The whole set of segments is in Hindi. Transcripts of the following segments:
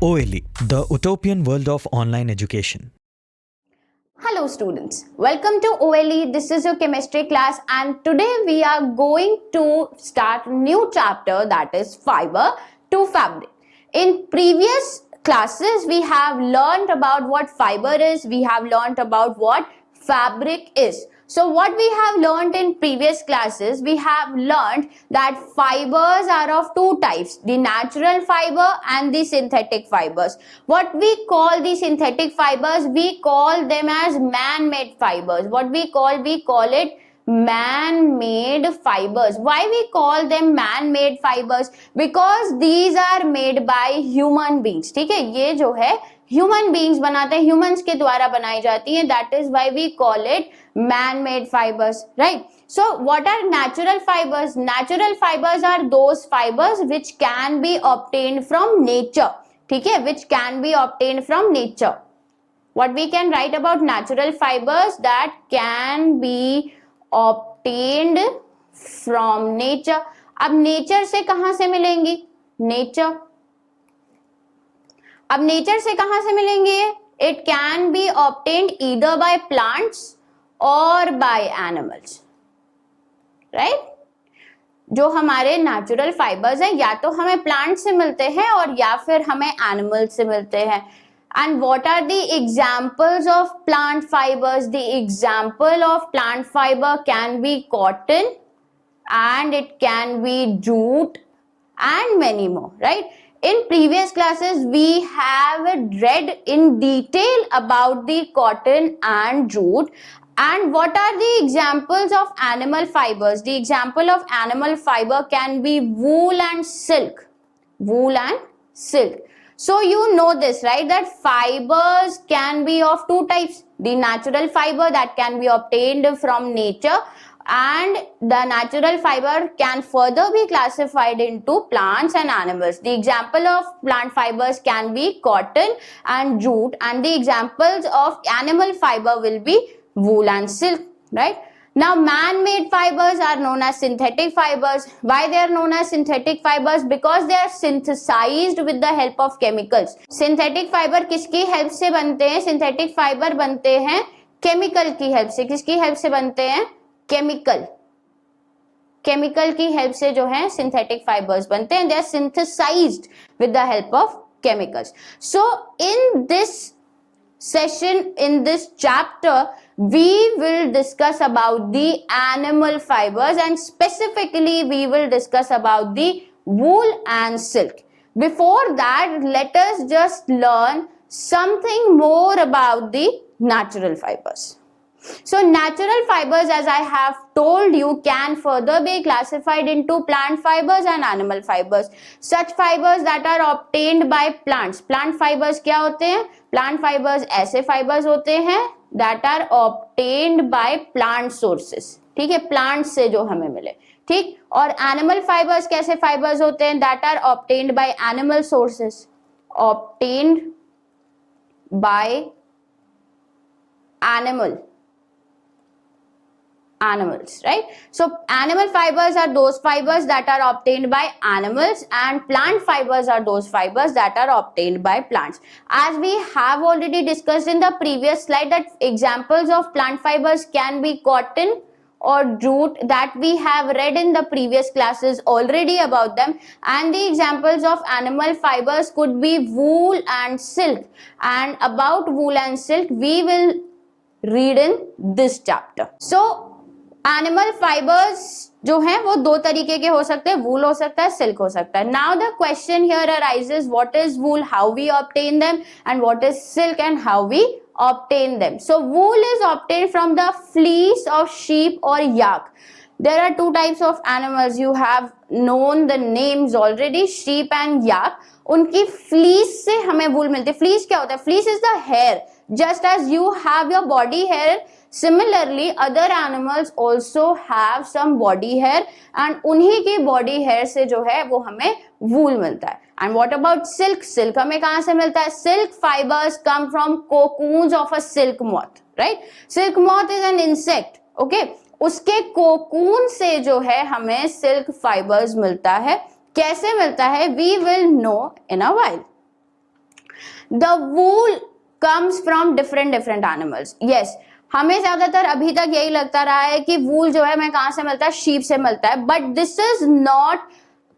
OLE, the utopian world of online education. Hello students, welcome to OLE. This is your chemistry class and today we are going to start a new chapter, that is fiber to fabric. In previous classes we have learned about what fiber is, we have learned about what fabric is. So what we have learned in previous classes, we have learned that fibers are of two types, the natural fiber and the synthetic fibers. What we call the synthetic fibers, we call them as man-made fibers. What we call it man-made fibers. Why we call them man-made fibers? Because these are made by human beings. ठीक है, ये जो है ह्यूमन बींग्स बनाते हैं, ह्यूमंस के द्वारा बनाई जाती है. That is why we call it man made fibres, right? So what are natural fibres? Natural fibres are those fibres which can be obtained from nature. ठीक है, which can be obtained from nature. What we can write about natural fibres? That can be obtained from nature. अब नेचर से कहां से मिलेंगी? नेचर. अब नेचर से कहां से मिलेंगे? It can be obtained either by plants और बाय एनिमल्स, राइट? जो हमारे नेचुरल फाइबर्स हैं या तो हमें प्लांट से मिलते हैं और या फिर हमें एनिमल से मिलते हैं. And what are the examples of plant fibres? The example of plant fibre can be cotton and it can be jute and many more, right? In previous classes we have read in detail about the cotton and jute. And what are the examples of animal fibers? The example of animal fiber can be wool and silk. Wool and silk. So you know this, right? That fibers can be of two types. The natural fiber that can be obtained from nature, and the natural fiber can further be classified into plants and animals. The example of plant fibers can be cotton and jute, and the examples of animal fiber will be wool and silk, right? Now man-made fibers are known as synthetic fibers. Why they are known as synthetic fibers? Because they are synthesized with the help of chemicals. Synthetic fiber किसकी help से बनते हैं? Synthetic fiber बनते हैं chemical की help से. किसकी help से बनते हैं? केमिकल की हेल्प से जो है सिंथेटिक फाइबर्स बनते हैं. They are synthesised with the help of chemicals. So in this session, in this chapter, we will discuss about the animal fibers and specifically we will discuss about the wool and silk. Before that, let us just learn something more about the natural fibers. So natural fibers, as I have told you, can further be classified into plant fibers and animal fibers. Such fibers that are obtained by plants. Plant fibers क्या होते हैं? Plant fibers ऐसे fibers होते हैं that are obtained by plant sources. ठीक है, plant से जो हमें मिले. ठीक. और animal fibers कैसे fibers होते हैं? That are obtained by animal sources. Obtained by animals, right? So animal fibers are those fibers that are obtained by animals, and plant fibers are those fibers that are obtained by plants. As we have already discussed in the previous slide, that examples of plant fibers can be cotton or jute, that we have read in the previous classes already about them. And the examples of animal fibers could be wool and silk, and about wool and silk we will read in this chapter. So animal fibres जो हैं वो दो तरीके के हो सकते हैं, वूल हो सकता है, सिल्क हो सकता है. Now the question here arises, what is wool, how we obtain them, and what is silk and how we obtain them. So wool is obtained from the fleece of sheep or yak. There are two types of animals. You have known the names already, sheep and yak. उनकी fleece से हमें wool मिलती है. Fleece क्या होता है? Fleece is the hair. Just as you have your body hair, similarly other animals also have some body hair, and उन्हीं की body hair से जो है वो हमें wool मिलता है. And what about silk? Silk हमें कहाँ से मिलता है? Silk fibers come from cocoons of a silk moth, right? Silk moth is an insect, okay? उसके कोकून से जो है हमें सिल्क फाइबर्स मिलता है. कैसे मिलता है? We will know in a while. The wool comes from different different animals. Yes, हमें ज्यादातर अभी तक यही लगता रहा है कि वूल जो है हमें कहां से मिलता है, शीप से मिलता है, but this is not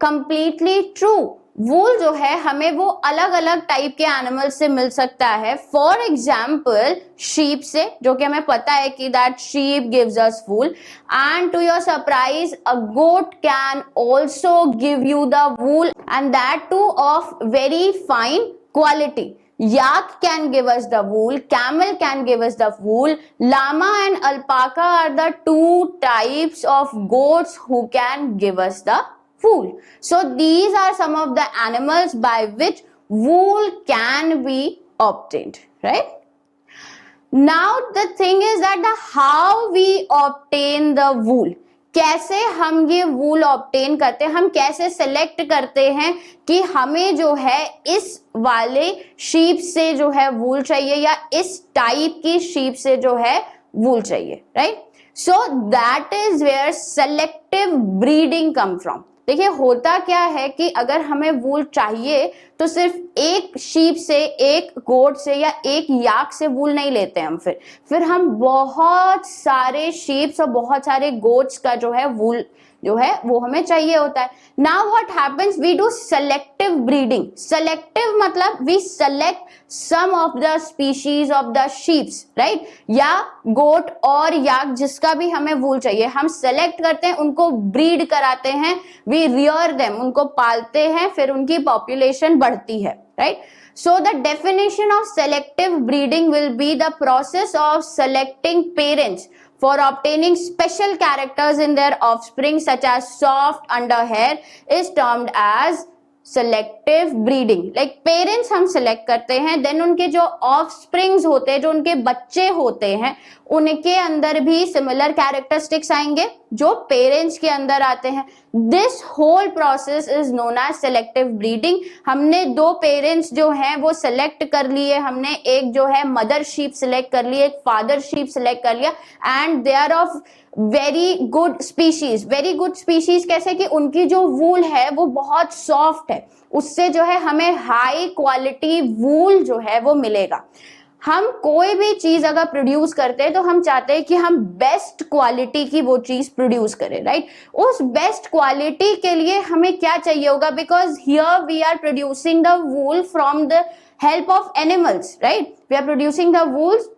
completely true. Wool जो है हमें वो अलग अलग टाइप के एनिमल से मिल सकता है. फॉर एग्जाम्पल शीप से, जो कि हमें पता है कि that sheep gives us wool, and to your surprise a goat can also give you the wool, and that too of very fine quality. Yak can give us the wool, camel can give us the wool, llama and alpaca are the two types of goats who can give us the wool. So these are some of the animals by which wool can be obtained, right? Now the thing is that how we obtain the wool. कैसे हम ये वूल ऑब्टेन करते हैं, हम कैसे सेलेक्ट करते हैं कि हमें जो है इस वाले शीप से जो है वूल चाहिए या इस टाइप की शीप से जो है वूल चाहिए, right? So that is where selective breeding come from. देखिए होता क्या है कि अगर हमें वूल चाहिए तो सिर्फ एक शीप से, एक गोट से या एक याक से वूल नहीं लेते हम, फिर हम बहुत सारे शीप्स और बहुत सारे गोट्स का जो है वूल जो है वो हमें चाहिए होता है. Now what happens, we do selective breeding. Selective मतलब we select some of the species of the sheeps, right, या गोट और याक जिसका भी हमें वूल चाहिए, हम सेलेक्ट करते हैं, उनको ब्रीड कराते हैं, वी रियर देम, उनको पालते हैं, फिर उनकी पॉपुलेशन बढ़ती है, right? So the definition of selective breeding will be the process of selecting parents for obtaining special characters in their offspring such as soft underhair is termed as selective breeding. Like parents हम select करते हैं, then उनके जो offsprings होते हैं, जो उनके बच्चे होते हैं, उनके अंदर भी similar characteristics आएंगे जो पेरेंट्स के अंदर आते हैं. This whole process is known as selective breeding. हमने दो पेरेंट्स जो हैं वो सिलेक्ट कर लिए, हमने एक जो है मदर शीप सिलेक्ट कर ली, एक फादर शीप सिलेक्ट कर लिया, and they are of very good species. Very good species कैसे कि उनकी जो वूल है वो बहुत सॉफ्ट है, उससे जो है हमें हाई क्वालिटी वूल जो है वो मिलेगा. हम कोई भी चीज अगर प्रोड्यूस करते हैं तो हम चाहते हैं कि हम बेस्ट क्वालिटी की वो चीज प्रोड्यूस करें, राइट? उस बेस्ट क्वालिटी के लिए हमें क्या चाहिए होगा, because here we are producing the wool from the help of animals, right? We are producing the wools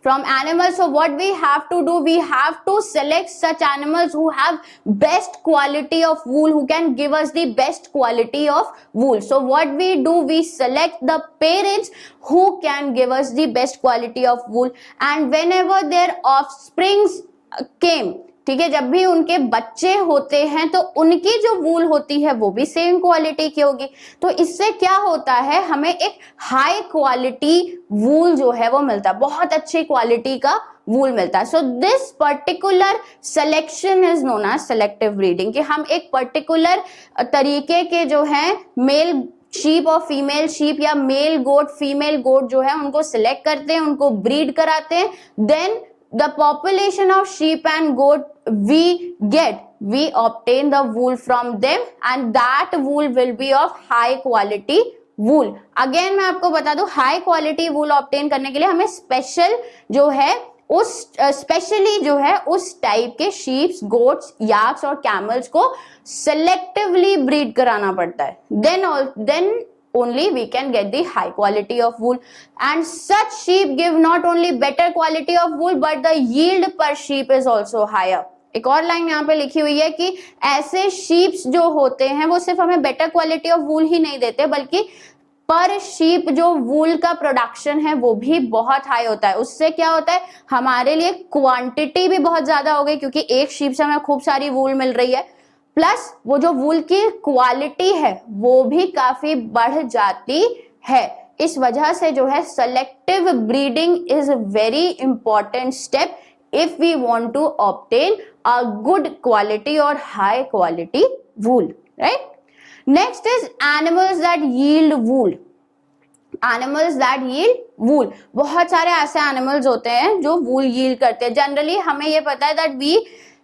from animals. So what we have to do, we have to select such animals who have best quality of wool, who can give us the best quality of wool. So what we do, we select the parents who can give us the best quality of wool, and whenever their offsprings came, ठीक है, जब भी उनके बच्चे होते हैं तो उनकी जो वूल होती है वो भी सेम क्वालिटी की होगी. तो इससे क्या होता है, हमें एक हाई क्वालिटी वूल जो है वो मिलता है, बहुत अच्छी क्वालिटी का वूल मिलता है. So this particular selection is known as selective breeding, कि हम एक पर्टिकुलर तरीके के जो है मेल शीप और फीमेल शीप या मेल गोट फीमेल गोट जो है उनको सिलेक्ट करते हैं, उनको ब्रीड कराते हैं, then the population of sheep and goat we obtain the wool from them, and that wool will be of high quality wool. Again मैं आपको बता दूं, high quality wool obtain करने के लिए हमें स्पेशल जो है उस स्पेशली जो है उस टाइप के शीप्स, गोट्स, याक्स और कैमल्स को सेलेक्टिवली ब्रीड कराना पड़ता है. then only we can get the high quality of wool, and such sheep give not only better quality of wool but the yield per sheep is also higher. एक और लाइन यहाँ पे लिखी हुई है कि ऐसे शीप्स जो होते हैं वो सिर्फ हमें बेटर क्वालिटी ऑफ वूल ही नहीं देते, बल्कि पर शीप जो वूल का प्रोडक्शन है वो भी बहुत हाई होता है. उससे क्या होता है, हमारे लिए क्वांटिटी भी बहुत ज्यादा हो गई, क्योंकि एक शीप से हमें खूब सारी वूल मिल रही है, प्लस वो जो वूल की क्वालिटी है वो भी काफी बढ़ जाती है. इस वजह से जो है selective breeding is a very important step if we want to obtain a good quality और high quality wool, right? Next is animals that yield wool. Animals that yield wool, बहुत सारे ऐसे एनिमल्स होते हैं जो वूल यील्ड करते हैं. जनरली हमें ये पता है that we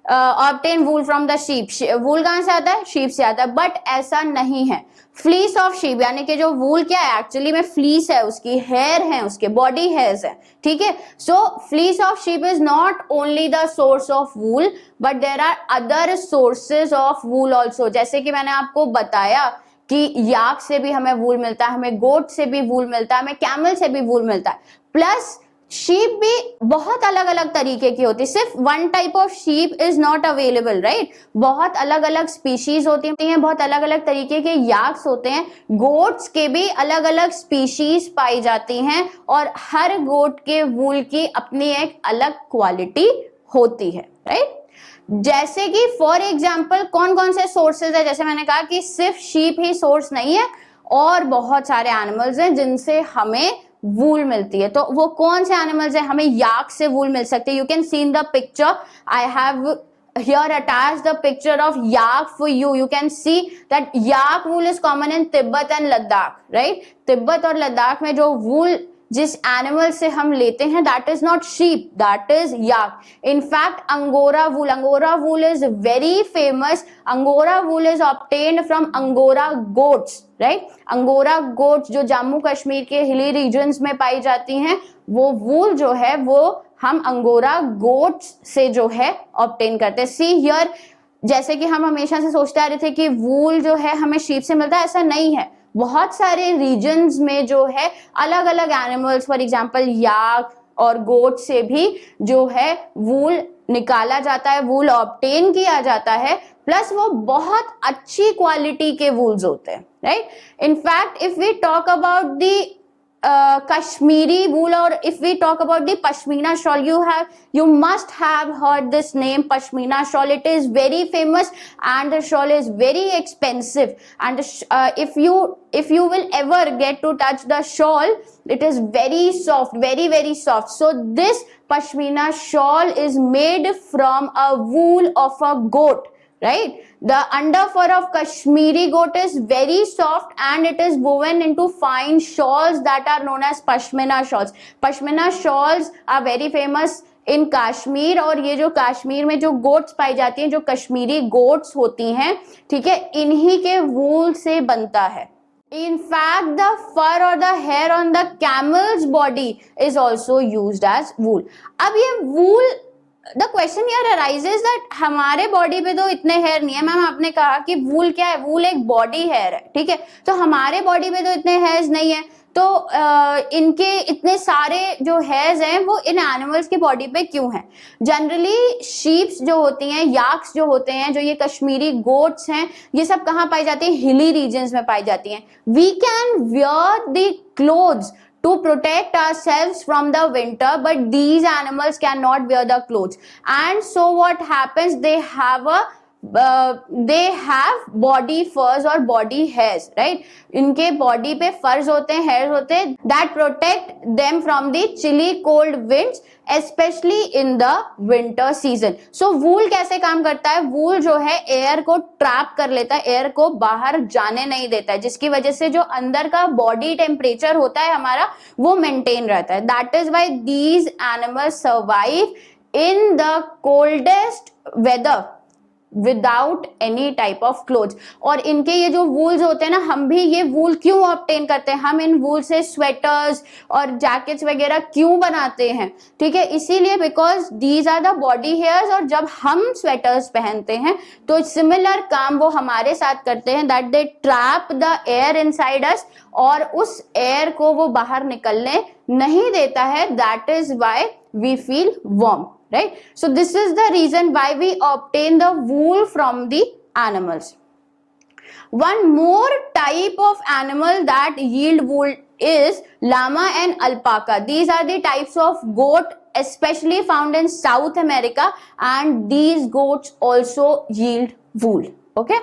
obtain wool from the sheep, wool कहाँ से आता है, शीप से आता है, बट ऐसा नहीं है। फ्लीस ऑफ शीप यानी कि जो वूल क्या है एक्चुअली में फ्लीस है, उसकी हेयर है, उसके बॉडी हेयर्स है, ठीक है। So fleece of sheep is not only the source of wool but there are other sources of wool also. जैसे कि मैंने आपको बताया कि याक से भी हमें वूल मिलता है, हमें गोट से भी वूल मिलता है, हमें कैमल से भी वूल मिलता है, प्लस शीप भी बहुत अलग अलग तरीके की होती है। सिर्फ one type of sheep is not available, right. बहुत अलग अलग स्पीशीज होती हैं, बहुत अलग अलग तरीके के याक्स होते हैं, गोट्स के भी अलग अलग स्पीशीज पाई जाती हैं और हर गोट के वूल की अपनी एक अलग क्वालिटी होती है, राइट। जैसे कि फॉर एग्जाम्पल कौन कौन से सोर्सेज है, जैसे मैंने कहा कि सिर्फ शीप ही सोर्स नहीं है और बहुत सारे एनिमल्स हैं जिनसे हमें वूल मिलती है। तो वो कौन से एनिमल्स है, हमें याक से वूल मिल सकती है। You can see in the picture, I have here attached the picture of yak for you. You can see that yak wool is common in Tibet and Ladakh, right? Tibet और लद्दाख में जो वूल जिस एनिमल से हम लेते हैं that is not sheep, that is yak. In fact angora wool is very famous. Angora wool is obtained from angora goats, right. Angora goats जो जम्मू कश्मीर के हिली रीजन्स में पाई जाती हैं, वो वूल जो है वो हम अंगोरा गोट्स से जो है ऑब्टेन करते हैं। सी हियर, जैसे कि हम हमेशा से सोचते आ रहे थे कि वूल जो है हमें शीप से मिलता है, ऐसा नहीं है। बहुत सारे रीजन्स में जो है अलग अलग एनिमल्स, फॉर एग्जांपल याक और गोट से भी जो है वूल निकाला जाता है, वूल ऑब्टेन किया जाता है, प्लस वो बहुत अच्छी क्वालिटी के वूल्स होते हैं, right. In fact if we talk about the Kashmiri wool, or if we talk about the Pashmina shawl, you must have heard this name, Pashmina shawl. It is very famous and the shawl is very expensive, and if you will ever get to touch the shawl, it is very soft, very very soft. So this Pashmina shawl is made from a wool of a goat, right? The underfur of Kashmiri goat is very soft and it is woven into fine shawls that are known as Pashmina shawls. Pashmina shawls are very famous in Kashmir, और ये जो कश्मीर में जो गोट्स पाई जाती हैं, जो कश्मीरी गोट्स होती हैं, ठीक है, इन्हीं के वूल से बनता है। In fact, the fur or the hair on the camel's body is also used as wool. अब ये wool, The question here arises that हमारे बॉडी पे तो इतने हेयर नहीं है। मैम आपने कहा कि वूल क्या है, वूल एक बॉडी हेयर है, ठीक है, तो हमारे बॉडी पे तो इतने हेयर्स नहीं है, तो इनके इतने सारे जो हेयर्स हैं वो इन एनिमल्स की बॉडी पे क्यों हैं? जनरली शीप्स जो होती हैं, याक्स जो होते हैं, जो ये कश्मीरी गोट्स हैं, ये सब कहाँ पाई जाती हैं? हिली रीजन्स में पाई जाती हैं। We can wear the clothes to protect ourselves from the winter, but these animals cannot wear the clothes, and so what happens, they have body furs or body hairs, right? इनके बॉडी पे फर्स होते हैं, हेयर्स होते हैं, that protect them from the chilly cold winds, especially in the winter season. So wool कैसे काम करता है? wool जो है एयर को ट्रैप कर लेता है, एयर को बाहर जाने नहीं देता है, जिसकी वजह से जो अंदर का बॉडी टेम्परेचर होता है हमारा वो मेंटेन रहता है। That is why these animals survive in the coldest weather without any type of clothes. और इनके ये जो वूल्स होते हैं ना, हम भी ये वूल क्यों ऑब्टेन करते हैं? हम इन वूल से स्वेटर्स और जैकेट्स वगैरह क्यों बनाते हैं? ठीक है, इसीलिए because these are the body hairs, और जब हम स्वेटर्स पहनते हैं तो सिमिलर काम वो हमारे साथ करते हैं, that they trap the air inside us, और उस एयर को वो बाहर निकलने नहीं देता है। That is why we feel warm, right? So this is the reason why we obtain the wool from the animals. One more type of animal that yield wool is llama and alpaca. These are the types of goat especially found in South America, and these goats also yield wool. Okay?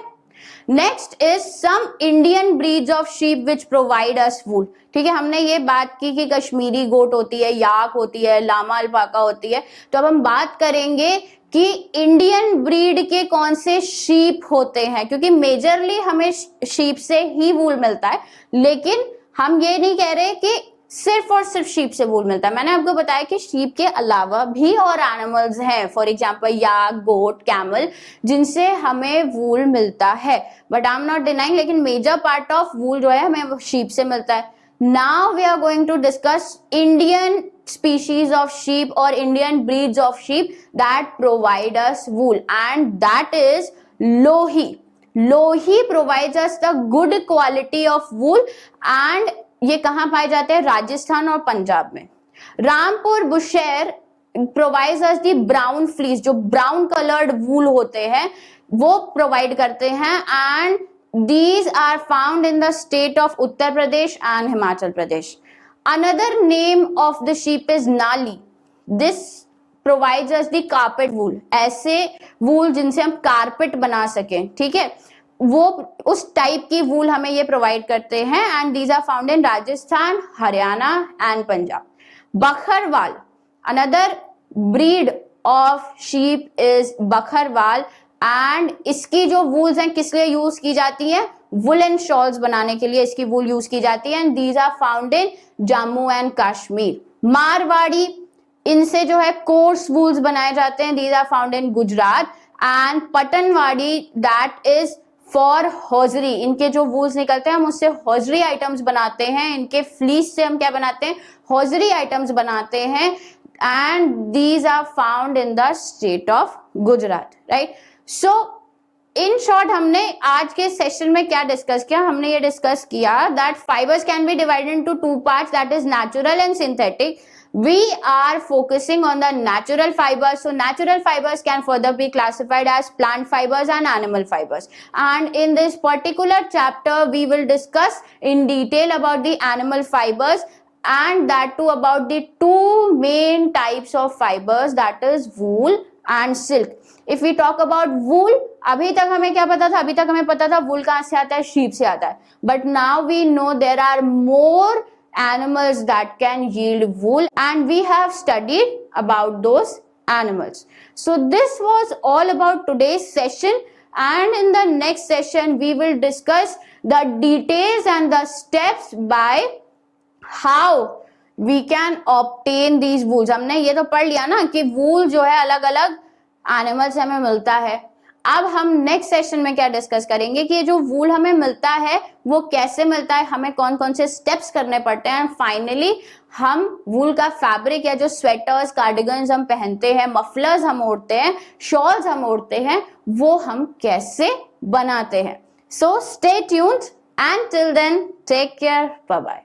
Next is some Indian breeds of sheep which provide us wool. ठीक है, हमने ये बात की कि कश्मीरी गोट होती है, याक होती है, लामा अल्पाका होती है, तो अब हम बात करेंगे कि इंडियन ब्रीड के कौन से शीप होते हैं, क्योंकि मेजरली हमें शीप से ही वूल मिलता है, लेकिन हम ये नहीं कह रहे कि सिर्फ और सिर्फ शीप से वूल मिलता है। मैंने आपको बताया कि शीप के अलावा भी और एनिमल्स हैं, for example yak, goat, camel, जिनसे हमें वूल मिलता है, but I am not denying, लेकिन मेजर पार्ट ऑफ वूल जो है हमें शीप से मिलता है। Now we are going to discuss Indian species of sheep or Indian breeds of sheep that provide us wool, and that is lohi. Lohi provides us the good quality of wool, and ये कहाँ पाए जाते हैं? राजस्थान और पंजाब में। Rampur Bushehr provides us the brown fleece, जो brown colored wool होते हैं वो provide करते हैं, and these are found in the state of Uttar Pradesh and Himachal Pradesh. Another name of the sheep is nali. This provides us the carpet wool. ऐसे wool जिनसे हम कारपेट बना सकें, ठीक है, वो उस टाइप की वूल हमें ये प्रोवाइड करते हैं, and these are found in Rajasthan, Haryana and Punjab. Bakharwal, another breed of sheep is Bakharwal, and इसकी जो वूल्स हैं किस लिए यूज की जाती है? वुलन शॉल्स बनाने के लिए इसकी वूल यूज की जाती है, and these are found in Jammu and Kashmir. Marwari, इनसे जो है कोर्स वूल्स बनाए जाते हैं, these are found in Gujarat. And Patanwadi, that is for hosiery, इनके जो वूल्स निकलते हैं हम उससे हॉजरी आइटम्स बनाते हैं, इनके फ्लीस से हम क्या बनाते हैं? हॉजरी आइटम्स बनाते हैं, and these are found in the state of Gujarat, right. So in short हमने आज के सेशन में क्या डिस्कस किया? हमने ये डिस्कस किया that fibres can be divided into two parts, that is natural and synthetic. We are focusing on the natural fibers, so natural fibers can further be classified as plant fibers and animal fibers, and in this particular chapter we will discuss in detail about the animal fibers, and that too about the two main types of fibers, that is wool and silk. If we talk about wool, अभी तक हमें क्या पता था? अभी तक हमें पता था wool कहाँ से आता है? sheep से आता है, but now we know there are more animals that can yield wool, and we have studied about those animals. So this was all about today's session, and in the next session we will discuss the details and the steps by how we can obtain these wools. हमने ये तो पढ़ लिया ना कि wool जो है अलग अलग एनिमल से हमें मिलता है। अब हम नेक्स्ट सेशन में क्या डिस्कस करेंगे कि ये जो वूल हमें मिलता है वो कैसे मिलता है, हमें कौन कौन से स्टेप्स करने पड़ते हैं, फाइनली हम वूल का फैब्रिक या जो स्वेटर्स, कार्डिगन्स हम पहनते हैं, मफलर्स हम ओढ़ते हैं, शॉल्स हम ओढ़ते हैं, वो हम कैसे बनाते हैं। So stay tuned, and till then take care, bye bye.